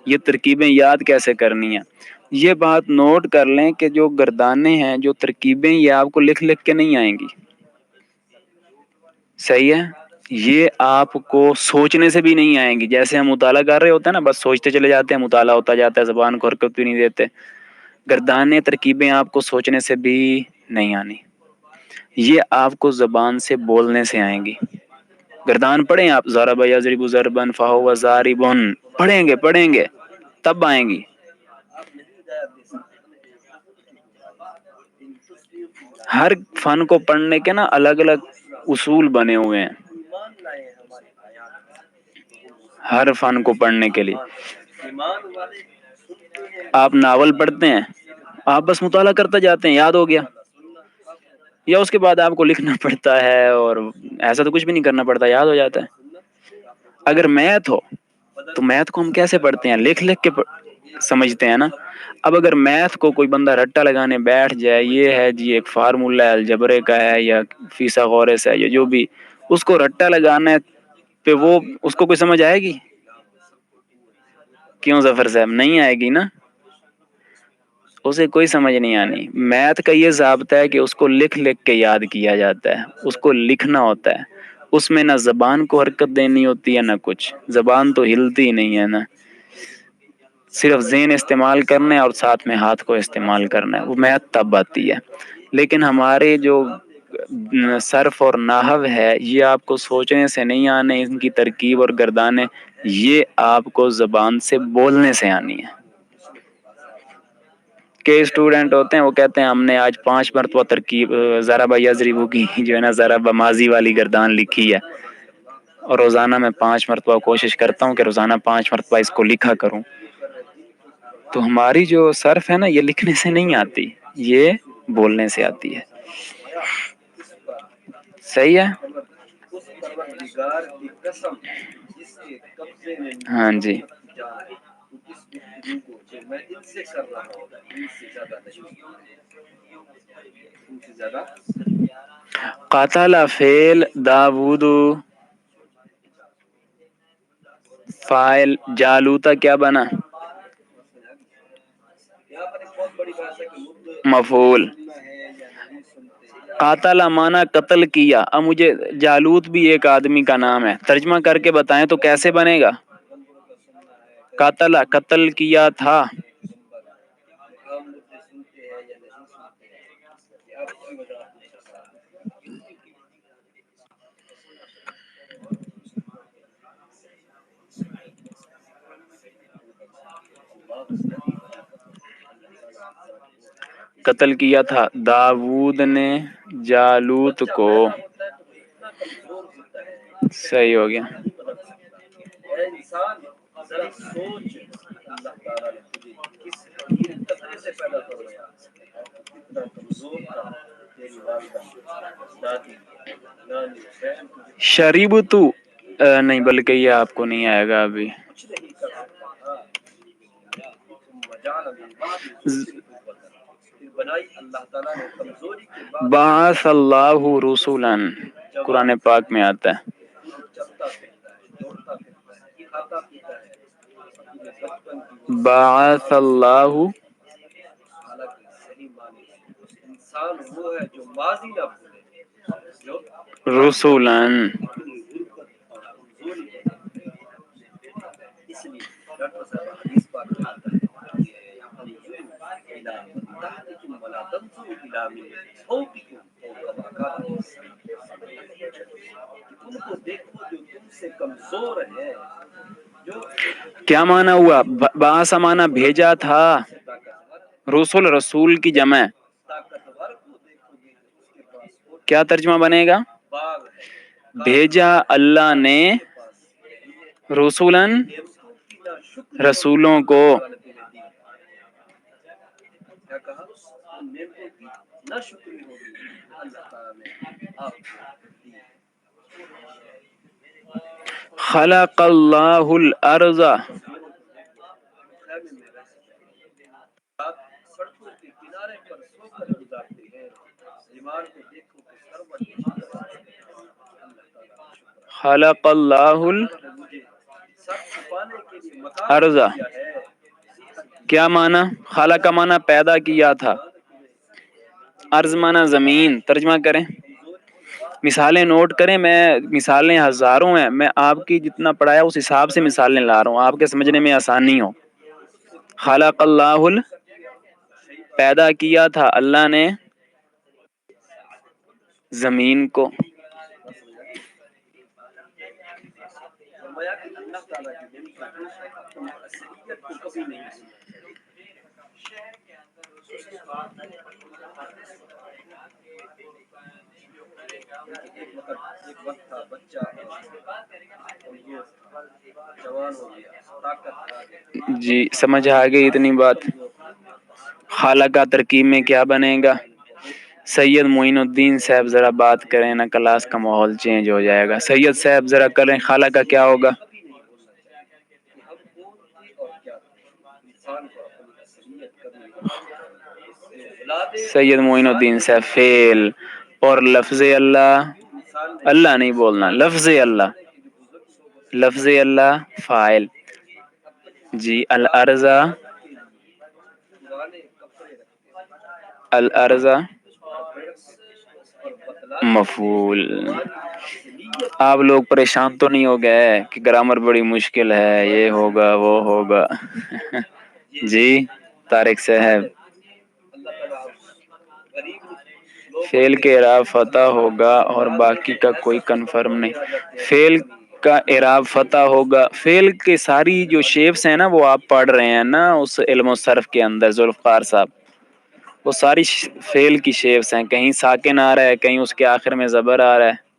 یہ ترکیبیں یاد کیسے کرنی ہیں. یہ بات نوٹ کر لیں کہ جو گردانے ہیں، جو ترکیبیں، یہ آپ کو لکھ لکھ کے نہیں آئیں گی. صحیح ہے. یہ آپ کو سوچنے سے بھی نہیں آئیں گی. جیسے ہم مطالعہ کر رہے ہوتے ہیں نا، بس سوچتے چلے جاتے ہیں، مطالعہ ہوتا جاتا ہے، زبان کو حرکت بھی نہیں دیتے. گردانے ترکیبیں آپ کو سوچنے سے بھی نہیں آنی، یہ آپ کو زبان سے بولنے سے آئیں گی. گردان پڑھیں آپ، ضرب یضرب ضربا فہو ضارب، پڑھیں گے تب آئیں گی. ہر فن کو پڑھنے کے نا الگ الگ اصول بنے ہوئے ہیں، ہر فن کو پڑھنے کے لیے. آپ ناول پڑھتے ہیں، آپ بس مطالعہ کرتے جاتے ہیں، یاد ہو گیا، یا اس کے بعد آپ کو لکھنا پڑتا ہے، اور ایسا تو کچھ بھی نہیں کرنا پڑتا، یاد ہو جاتا ہے. اگر میتھ ہو تو میتھ کو ہم کیسے پڑھتے ہیں؟ لکھ لکھ کے سمجھتے ہیں نا. اب اگر میتھ کو کوئی بندہ رٹا لگانے بیٹھ جائے، یہ ہے جی ایک فارمولا ہے الجبرے کا ہے یا فیثاغورس ہے یا جو بھی، اس کو رٹا لگانا پہ وہ اس کو کوئی سمجھ آئے گی؟ کیوں ظفر صاحب؟ نہیں آئے گی نا، اسے کوئی سمجھ نہیں آنی. میتھ کا یہ ضابطہ ہے کہ اس کو لکھ لکھ کے یاد کیا جاتا ہے، اس کو لکھنا ہوتا ہے. اس میں نہ زبان کو حرکت دینی ہوتی ہے نہ کچھ، زبان تو ہلتی ہی نہیں ہے نا، صرف ذہن استعمال کرنا ہے اور ساتھ میں ہاتھ کو استعمال کرنا ہے. وہ میتھ تب آتی ہے. لیکن ہمارے جو صرف اور نحو ہے، یہ آپ کو سوچنے سے نہیں آنے، ان کی ترکیب اور گردانے یہ آپ کو زبان سے بولنے سے آنی ہے. کئی اسٹوڈنٹ ہوتے ہیں وہ کہتے ہیں ہم نے آج 5 مرتبہ ترکیب ضرب یضرب کی جو ہے نا ضرب ماضی والی گردان لکھی ہے، اور روزانہ میں 5 مرتبہ کوشش کرتا ہوں کہ روزانہ 5 مرتبہ اس کو لکھا کروں. تو ہماری جو صرف ہے نا، یہ لکھنے سے نہیں آتی، یہ بولنے سے آتی ہے. صحیح ہے. ہاں جی. قاتل فعل، داود فاعل، جالوتا کیا بنا؟ مفعول. قاتل مانا قتل کیا. اب مجھے جالوت بھی ایک آدمی کا نام ہے، ترجمہ کر کے بتائیں تو کیسے بنے گا؟ قاتل قتل کیا تھا. قتل کیا تھا داود نے جالوت کو. صحیح ہو گیا. شریب تو نہیں، بلکہ یہ آپ کو نہیں آئے گا ابھی. بعث اللہ رسولا، قرآن پاک میں آتا ہے. بعث اللہ، رسولن. کیا معنی ہوا؟ باسا معنی بھیجا تھا، رسول رسول کی جمع ہے. کیا ترجمہ بنے گا؟ بھیجا اللہ نے رسولن رسولوں کو. خلق اللہ الارض. خلق اللہ الارض. کیا معنی؟ خلق کا معنی پیدا کیا تھا، ارض معنی زمین. ترجمہ کریں، مثالیں نوٹ کریں. میں مثالیں ہزاروں ہیں، میں آپ کی جتنا پڑھایا اس حساب سے مثالیں لا رہا ہوں، آپ کے سمجھنے میں آسانی ہو. خلق اللہ پیدا کیا تھا اللہ نے زمین کو. جی سمجھ آ گئی اتنی بات؟ خالق کا ترکیب میں کیا بنے گا؟ سید معین الدین صاحب ذرا بات کریں نا، کلاس کا ماحول چینج ہو جائے گا. سید صاحب ذرا کریں، خالق کا کیا ہوگا؟ سید معین الدین صاحب فعل، اور لفظ اللہ، اللہ نہیں بولنا، لفظ اللہ، لفظ اللہ فاعل. جی الارض، الارض مفعول. آپ لوگ پریشان تو نہیں ہو گئے کہ گرامر بڑی مشکل ہے، یہ ہوگا وہ ہوگا؟ جی طارق صاحب، فعل کے اعراب فتح ہوگا اور باقی کا کوئی کنفرم نہیں. فعل کا اعراب فتح ہوگا. فعل کے ساری جو شیپس ہیں نا وہ آپ پڑھ رہے ہیں نا اس علم و صرف کے اندر ذوالفقار صاحب، وہ ساری فعل کی شیپس ہیں. کہیں ساکن آ رہا ہے، کہیں اس کے آخر میں زبر آ رہا ہے.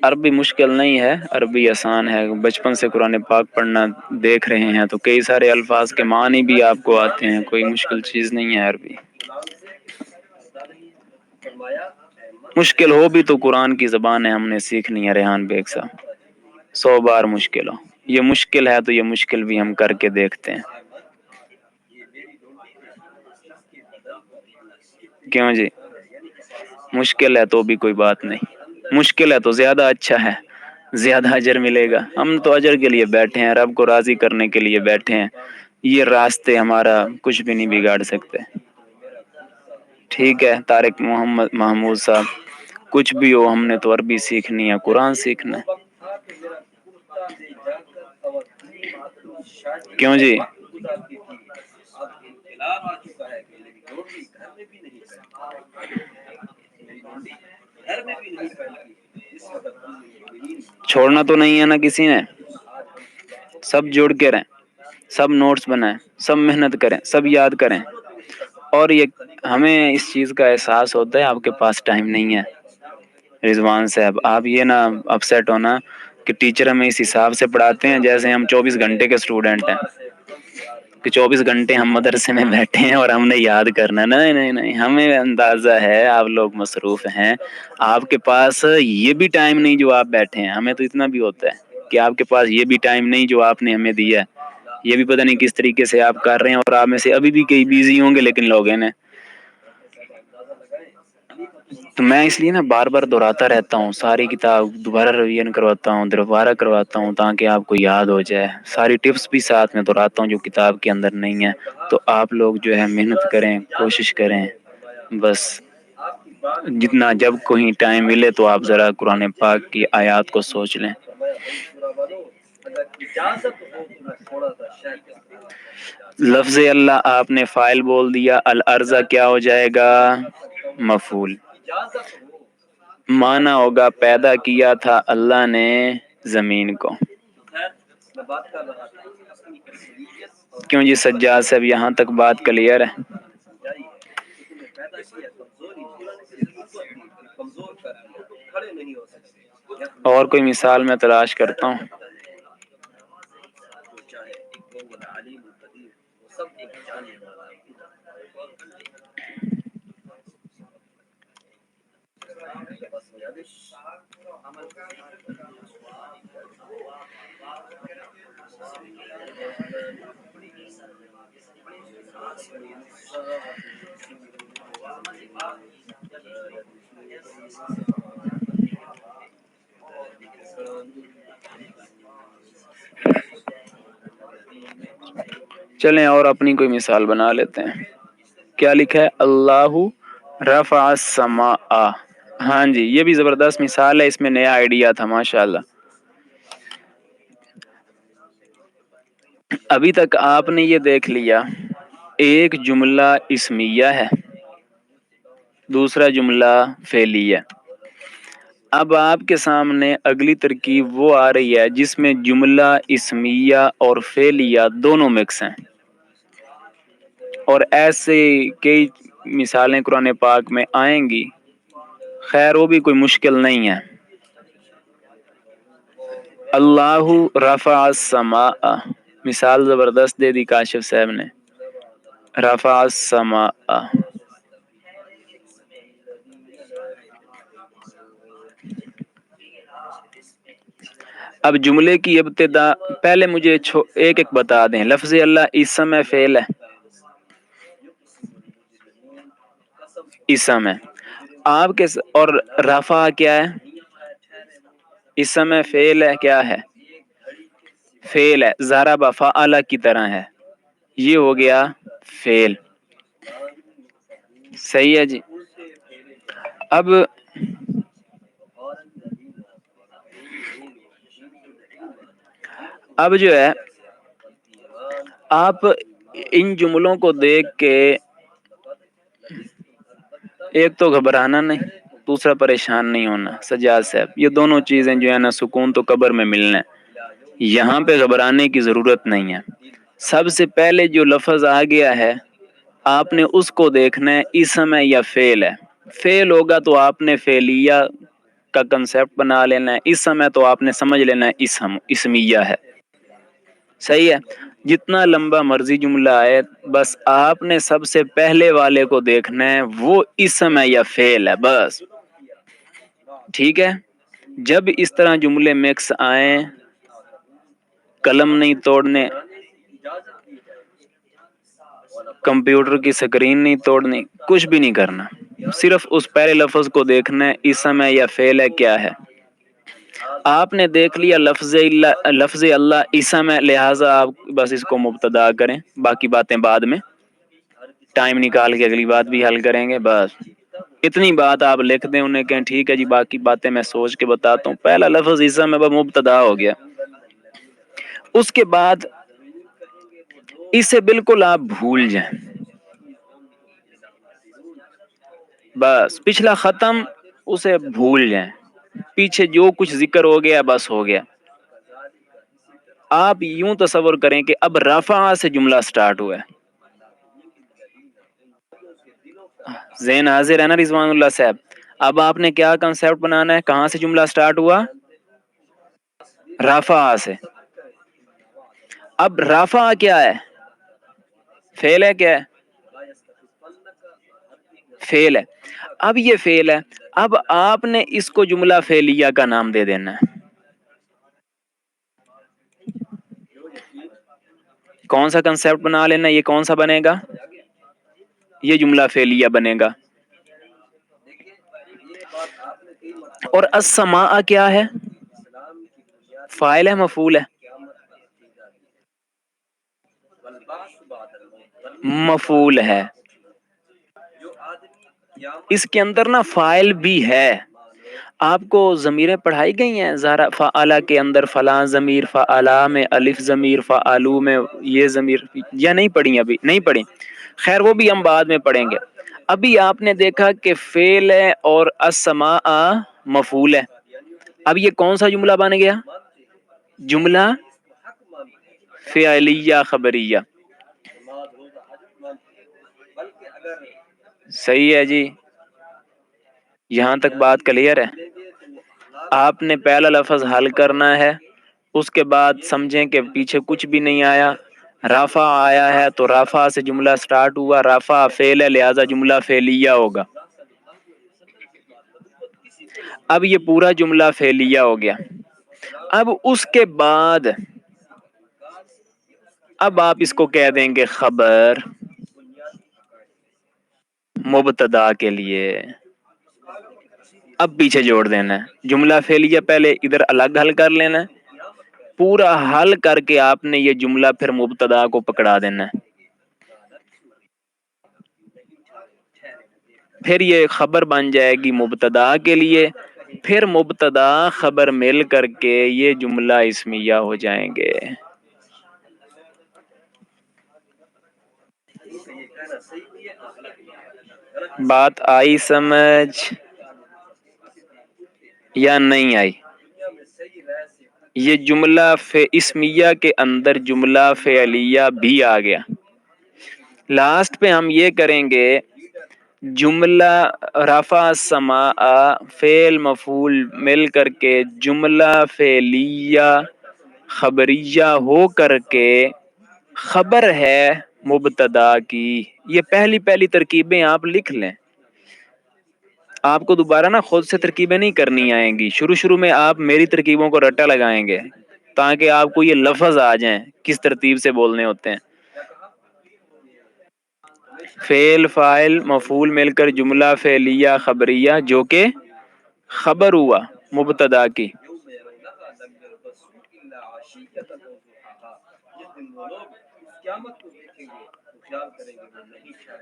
عربی مشکل نہیں ہے، عربی آسان ہے. بچپن سے قرآن پاک پڑھنا دیکھ رہے ہیں تو کئی سارے الفاظ کے معنی بھی آپ کو آتے ہیں، کوئی مشکل چیز نہیں ہے عربی. مشکل ہو بھی تو قرآن کی زبان ہے، ہم نے سیکھنی ہے. ریحان بیگ صاحب 100 بار مشکل ہو، یہ مشکل ہے تو یہ مشکل بھی ہم کر کے دیکھتے ہیں. کیوں جی؟ مشکل ہے تو بھی کوئی بات نہیں، مشکل ہے تو زیادہ اچھا ہے، زیادہ اجر ملے گا. ہم تو اجر کے لیے بیٹھے ہیں، رب کو راضی کرنے کے لیے بیٹھے ہیں. یہ راستے ہمارا کچھ بھی نہیں بگاڑ سکتے. ٹھیک ہے طارق محمد محمود صاحب، کچھ بھی ہو ہم نے تو عربی سیکھنی ہے، قرآن سیکھنا ہے. کیوں جی؟ چھوڑنا تو نہیں ہے نا کسی نے، سب جڑ کے رہیں، سب نوٹس بنائیں، سب محنت کریں، سب یاد کریں. اور یہ ہمیں اس چیز کا احساس ہوتا ہے آپ کے پاس ٹائم نہیں ہے. رضوان صاحب آپ یہ نہ اپسیٹ ہونا کہ ٹیچر ہمیں اس حساب سے پڑھاتے ہیں جیسے ہم 24 گھنٹے کے اسٹوڈنٹ ہیں، کہ 24 گھنٹے ہم مدرسے میں بیٹھے ہیں اور ہم نے یاد کرنا. نہیں نہیں نہیں، ہمیں اندازہ ہے آپ لوگ مصروف ہیں، آپ کے پاس یہ بھی ٹائم نہیں جو آپ بیٹھے ہیں. ہمیں تو اتنا بھی ہوتا ہے کہ آپ کے پاس یہ بھی ٹائم نہیں جو آپ نے ہمیں دیا ہے. یہ بھی پتہ نہیں کس طریقے سے آپ کر رہے ہیں، اور آپ میں سے ابھی بھی کئی بیزی ہوں گے لیکن لوگ ہیں. تو میں اس لیے نا بار بار دہراتا رہتا ہوں، ساری کتاب دوبارہ ریویژن کرواتا ہوں، دوبارہ کرواتا ہوں تاکہ آپ کو یاد ہو جائے، ساری ٹپس بھی ساتھ میں دہراتا ہوں جو کتاب کے اندر نہیں ہے۔ تو آپ لوگ جو ہے محنت کریں، کوشش کریں، بس جتنا جب کوئی ٹائم ملے تو آپ ذرا قرآن پاک کی آیات کو سوچ لیں۔ لفظ اللہ آپ نے فاعل بول دیا، الارض کیا ہو جائے گا؟ مفعول۔ معنی ہوگا پیدا کیا تھا اللہ نے زمین کو۔ کیوں جی سجاد صاحب یہاں تک بات کلیئر ہے؟ اور کوئی مثال میں تلاش کرتا ہوں۔ چلیں اور اپنی کوئی مثال بنا لیتے ہیں۔ کیا لکھا ہے؟ اللہ رفع السماء۔ ہاں جی، یہ بھی زبردست مثال ہے، اس میں نیا آئیڈیا تھا، ماشاءاللہ۔ ابھی تک آپ نے یہ دیکھ لیا، ایک جملہ اسمیہ ہے، دوسرا جملہ فعلیہ۔ اب آپ کے سامنے اگلی ترکیب وہ آ رہی ہے جس میں جملہ اسمیہ اور فعلیہ دونوں مکس ہیں، اور ایسے کئی مثالیں قرآن پاک میں آئیں گی، خیر وہ بھی کوئی مشکل نہیں ہے۔ اللہ رفع السماء، مثال زبردست دے دی کاشف صاحب نے، رفع السماء۔ اب جملے کی ابتدا پہلے مجھے ایک ایک بتا دیں، لفظ اللہ اسم ہے فعل ہے؟ اسم ہے۔ آپ کے اور رفع کیا ہے؟ اسم ہے فعل ہے؟ کیا ہے؟ فعل ہے، ضرب فعل کی طرح ہے، یہ ہو گیا فعل۔ صحیح ہے جی۔ اب جو ہے آپ ان جملوں کو دیکھ کے ایک تو گھبرانا نہیں، دوسرا پریشان نہیں ہونا۔ سجاد صاحب یہ دونوں چیزیں جو ہے نا سکون تو قبر میں ملنا ہے، یہاں پہ گھبرانے کی ضرورت نہیں ہے۔ سب سے پہلے جو لفظ آ گیا ہے آپ نے اس کو دیکھنا ہے اسم ہے یا فعل ہے۔ فعل ہوگا تو آپ نے فعلیہ کا کنسیپٹ بنا لینا ہے، اسم ہے تو آپ نے سمجھ لینا ہے اسمیہ ہے۔ صحیح ہے، جتنا لمبا مرضی جملہ آئے، بس آپ نے سب سے پہلے والے کو دیکھنا ہے وہ اسم ہے یا فعل ہے، بس ٹھیک ہے۔ جب اس طرح جملے مکس آئیں، قلم نہیں توڑنے، کمپیوٹر کی سکرین نہیں توڑنی، کچھ بھی نہیں کرنا، صرف اس پہلے لفظ کو دیکھنا ہے اسم ہے یا فعل ہے، کیا ہے۔ آپ نے دیکھ لیا لفظ اللہ اسم ہے، لہٰذا آپ بس اس کو مبتدا کریں، باقی باتیں بعد میں ٹائم نکال کے اگلی بات بھی حل کریں گے۔ بس اتنی بات آپ لکھ دیں، انہیں کہیں ٹھیک ہے جی باقی باتیں میں سوچ کے بتاتا ہوں۔ پہلا لفظ اسم ہے، مبتدا ہو گیا۔ اس کے بعد اسے بالکل آپ بھول جائیں، بس پچھلا ختم، اسے بھول جائیں، پیچھے جو کچھ ذکر ہو گیا بس ہو گیا۔ آپ یوں تصور کریں کہ اب رفع سے جملہ سٹارٹ ہوا ہے۔ ذہن حاضر ہے نا رضوان اللہ صاحب؟ اب آپ نے کیا کنسیپٹ بنانا ہے، کہاں سے جملہ سٹارٹ ہوا؟ رفع سے۔ اب رفع کیا ہے؟ فعل ہے، کیا ہے؟ فعل ہے۔ اب یہ فعل ہے، اب آپ نے اس کو جملہ فعلیہ کا نام دے دینا ہے۔ کون سا کنسیپٹ بنا لینا، یہ کون سا بنے گا؟ یہ جملہ فعلیہ بنے گا۔ اور السماء کیا ہے؟ فاعل ہے مفعول ہے؟ مفعول ہے. اس کے اندر نا فاعل بھی ہے. آپ کو ضمیریں پڑھائی گئی ہیں زہرا فعلا کے اندر فلاں ضمیر، فعلا میں الف ضمیر، فعلو میں یہ ضمیر، یا نہیں پڑھی؟ ابھی نہیں پڑھی. خیر وہ بھی ہم بعد میں پڑھیں گے. ابھی آپ نے دیکھا کہ فعل ہے اور السماء مفعول ہے. اب یہ کون سا جملہ بن گیا؟ جملہ فعلیہ خبریہ. صحیح ہے جی. یہاں تک بات کلیئر ہے. آپ نے پہلا لفظ حل کرنا ہے، اس کے بعد سمجھیں کہ پیچھے کچھ بھی نہیں آیا. رافع آیا ہے تو رافع سے جملہ سٹارٹ ہوا. رافع فعل ہے لہذا جملہ فعلیہ ہوگا. اب یہ پورا جملہ فعلیہ ہو گیا. اب اس کے بعد اب آپ اس کو کہہ دیں گے خبر مبتدا کے لیے. اب پیچھے جوڑ دینا ہے. جملہ فعلیہ پہلے ادھر الگ حل کر لینا ہے. پورا حل کر کے آپ نے یہ جملہ پھر مبتدا کو پکڑا دینا ہے. پھر یہ خبر بن جائے گی مبتدا کے لیے. پھر مبتدا خبر مل کر کے یہ جملہ اسمیہ ہو جائیں گے. بات آئی سمجھ یا نہیں آئی؟ یہ جملہ اسمیہ کے اندر جملہ فعلیہ بھی آ گیا. لاسٹ پہ ہم یہ کریں گے جملہ رفع السماء فعل مفعول مل کر کے جملہ فعلیہ خبریہ ہو کر کے خبر ہے مبتدا کی. یہ پہلی پہلی ترکیبیں آپ لکھ لیں. آپ کو دوبارہ نا خود سے ترکیبیں نہیں کرنی آئیں گی. شروع میں آپ میری ترکیبوں کو رٹا لگائیں گے تاکہ آپ کو یہ لفظ آ جائیں کس ترتیب سے بولنے ہوتے ہیں. فعل فاعل مفعول مل کر جملہ فعلیہ خبریہ جو کہ خبر ہوا مبتدا کی.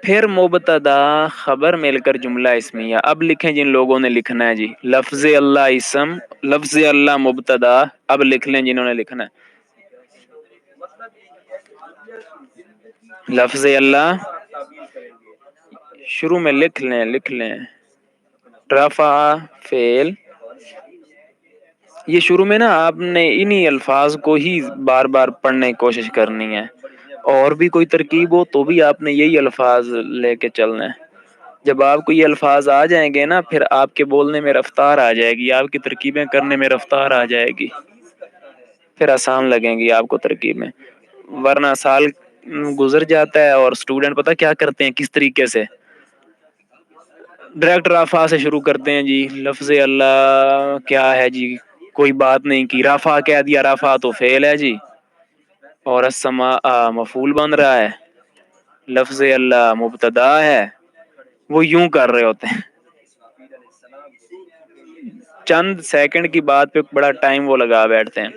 پھر مبتدا خبر مل کر جملہ اسمیہ. اب لکھیں جن لوگوں نے لکھنا ہے جی. لفظ اللہ اسم، لفظ اللہ مبتدا. اب لکھ لیں جنہوں نے لکھنا ہے. لفظ اللہ شروع میں لکھ لیں رفع فعل. یہ شروع میں نا آپ نے انہی الفاظ کو ہی بار بار پڑھنے کی کوشش کرنی ہے. اور بھی کوئی ترکیب ہو تو بھی آپ نے یہی الفاظ لے کے چلنا ہے. جب آپ کو یہ الفاظ آ جائیں گے نا پھر آپ کے بولنے میں رفتار آ جائے گی. آپ کی ترکیبیں کرنے میں رفتار آ جائے گی. پھر آسان لگیں گی آپ کو ترکیبیں. ورنہ سال گزر جاتا ہے اور اسٹوڈنٹ پتہ کیا کرتے ہیں کس طریقے سے ڈائریکٹ رافع سے شروع کرتے ہیں جی. لفظ اللہ کیا ہے جی، کوئی بات نہیں کی. رافع کہہ دیا، رافع تو فعل ہے جی اور السماء مفعول بن رہا ہے. لفظ اللہ مبتدا ہے. وہ یوں کر رہے ہوتے ہیں. چند سیکنڈ کی بات پہ بڑا ٹائم وہ لگا بیٹھتے ہیں.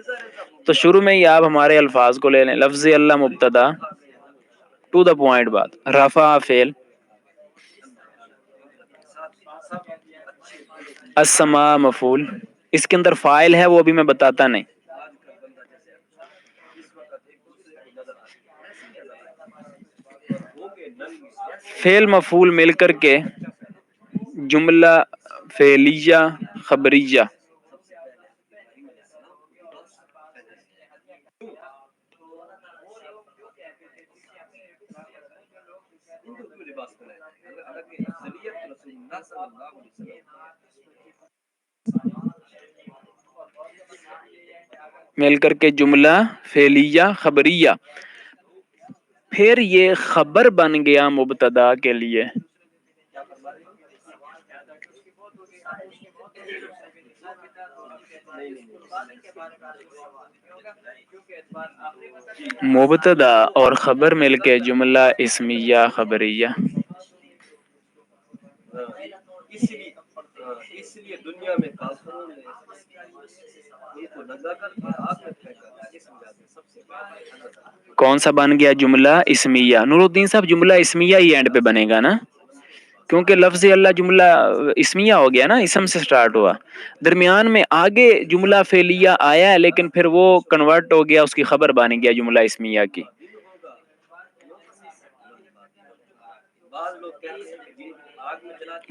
تو شروع میں ہی آپ ہمارے الفاظ کو لے لیں. لفظ اللہ مبتدا، ٹو دا پوائنٹ بات. رفع فعل، السماء مفعول. اس کے اندر فاعل ہے وہ ابھی میں بتاتا نہیں. فعل مفعول مل کر کے جملہ فعلیہ خبریہ. مل کر کے جملہ فعلیہ خبریہ. پھر یہ خبر بن گیا مبتدا کے لیے. مبتدا اور خبر مل کے جملہ اسمیہ خبریہ. کون سا بن گیا جملہ اسمیہ؟ نور الدین صاحب جملہ اسمیہ ہی اینڈ پہ بنے گا نا، کیونکہ لفظ اللہ جملہ اسمیہ ہو گیا نا، اسم سے سٹارٹ ہوا، درمیان میں آگے جملہ فعلیہ آیا ہے لیکن پھر وہ کنورٹ ہو گیا، اس کی خبر بن گیا جملہ اسمیہ کی۔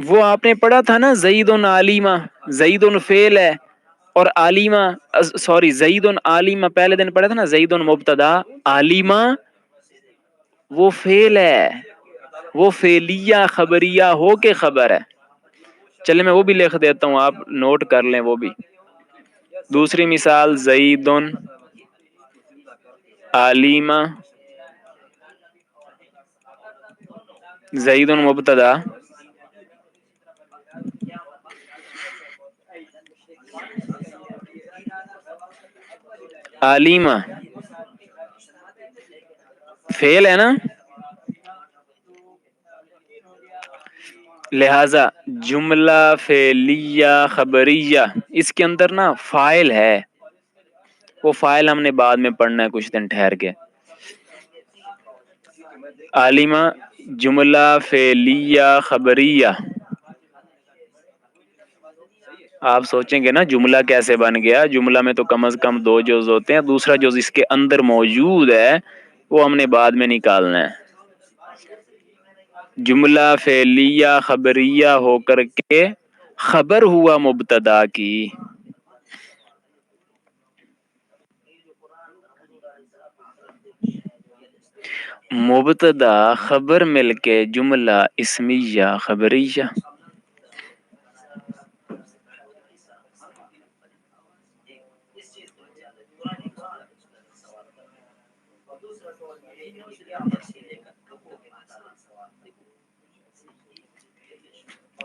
وہ آپ نے پڑھا تھا نا، زید علیمہ، زید فعل ہے اور علیمہ، سوری زید علیمہ پہلے دن پڑھا تھا نا، زید مبتدا علیمہ وہ فعل ہے، وہ فعلیہ خبریہ ہو کے خبر ہے۔ چلے میں وہ بھی لکھ دیتا ہوں، آپ نوٹ کر لیں وہ بھی۔ دوسری مثال زید علیمہ، زید مبتدا علیمہ فعل ہے نا، لہذا جملہ فعلیہ خبریہ اس کے اندر نا فاعل ہے، وہ فاعل ہم نے بعد میں پڑھنا ہے کچھ دن ٹھہر کے۔ عالمہ جملہ فعلیہ خبریہ، آپ سوچیں گے نا جملہ کیسے بن گیا، جملہ میں تو کم از کم دو جز ہوتے ہیں، دوسرا جز اس کے اندر موجود ہے وہ ہم نے بعد میں نکالنا ہے۔ جملہ فعلیہ خبریہ ہو کر کے خبر ہوا مبتدا کی، مبتدا خبر مل کے جملہ اسمیہ خبریہ۔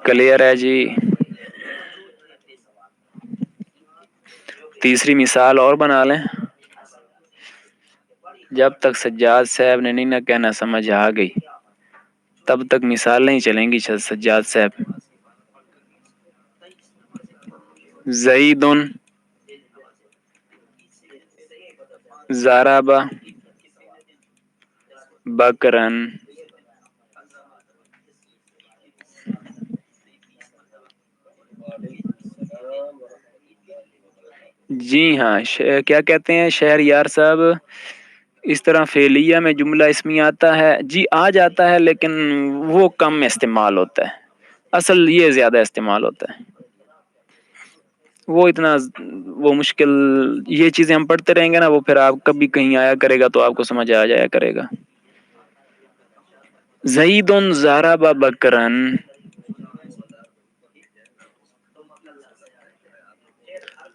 کلیئر ہے جی؟ تیسری مثال اور بنا لیں، جب تک سجاد صاحب نے نہیں نہ کہنا سمجھ آ گئی تب تک مثال نہیں چلیں گی سجاد صاحب۔ زید ضرب بکرن، جی ہاں، کیا کہتے ہیں شہر یار صاحب، اس طرح فعلیہ میں جملہ اسمی آتا ہے جی، آ جاتا ہے لیکن وہ کم استعمال ہوتا ہے، اصل یہ زیادہ استعمال ہوتا ہے، وہ اتنا وہ مشکل، یہ چیزیں ہم پڑھتے رہیں گے نا، وہ پھر آپ کبھی کہیں آیا کرے گا تو آپ کو سمجھ آ جایا کرے گا۔ زید ضرب بکرن،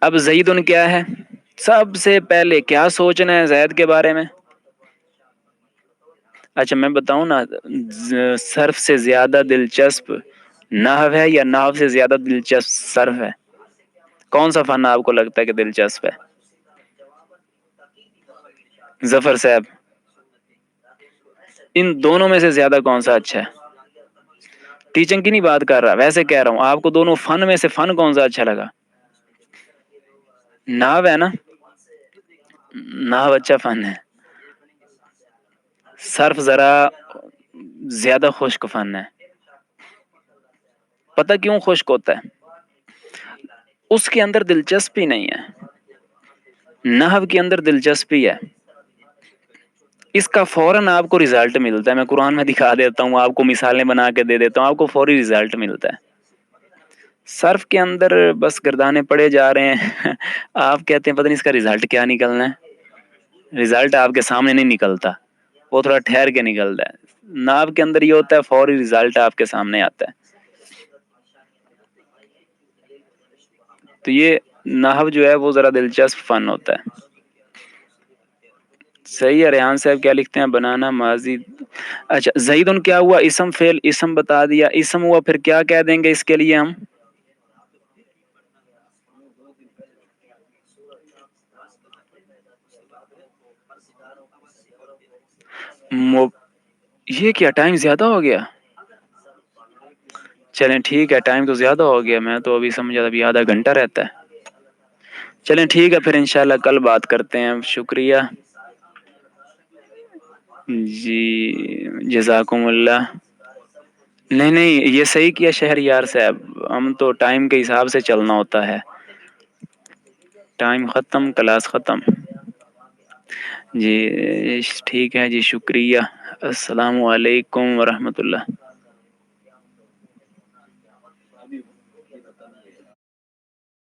اب زید کیا ہے، سب سے پہلے کیا سوچنا ہے زید کے بارے میں؟ اچھا میں بتاؤں نا، صرف سے زیادہ دلچسپ نحو ہے یا نحو سے زیادہ دلچسپ صرف ہے؟ کون سا فن آپ کو لگتا ہے کہ دلچسپ ہے؟ ظفر صاحب ان دونوں میں سے زیادہ کون سا اچھا ہے؟ ٹیچنگ کی نہیں بات کر رہا، ویسے کہہ رہا ہوں آپ کو دونوں فن میں سے فن کون سا اچھا لگا؟ نحو ہے نا، نحو اچھا فن ہے، صرف ذرا زیادہ خشک فن ہے۔ پتہ کیوں خشک ہوتا ہے؟ اس کے اندر دلچسپی نہیں ہے، نحو کے اندر دلچسپی ہے، اس کا فوراً آپ کو ریزلٹ ملتا ہے، میں قرآن میں دکھا دیتا ہوں آپ کو، مثالیں بنا کے دے دیتا ہوں، آپ کو فوری ریزلٹ ملتا ہے۔ صرف کے اندر بس گردانے پڑے جا رہے ہیں آپ کہتے ہیں پتہ نہیں اس کا ریزلٹ کیا نکلنا ہے، ریزلٹ آپ کے سامنے نہیں نکلتا، وہ تھوڑا ٹھہر کے نکلتا ہے، ناب کے اندر یہ ہوتا ہے فوری ریزلٹ آپ کے سامنے آتا ہے۔ تو یہ نحو جو ہے وہ ذرا دلچسپ فن ہوتا ہے۔ صحیح ہے، ریحان صاحب کیا لکھتے ہیں، بنانا ماضی، اچھا زید کیا ہوا، اسم فعل، اسم بتا دیا، اسم ہوا، پھر کیا کہہ دیں گے اس کے لیے ہم؟ یہ کیا ٹائم زیادہ ہو گیا؟ چلیں ٹھیک ہے، ٹائم تو زیادہ ہو گیا، میں تو ابھی سمجھا تھا ابھی آدھا گھنٹہ رہتا ہے۔ چلیں ٹھیک ہے پھر انشاءاللہ کل بات کرتے ہیں، شکریہ جی، جزاکم اللہ۔ نہیں نہیں، یہ صحیح کیا شہر یار صاحب، ہم تو ٹائم کے حساب سے چلنا ہوتا ہے، ٹائم ختم کلاس ختم۔ جی ٹھیک ہے جی، شکریہ، السلام علیکم ورحمۃ اللہ۔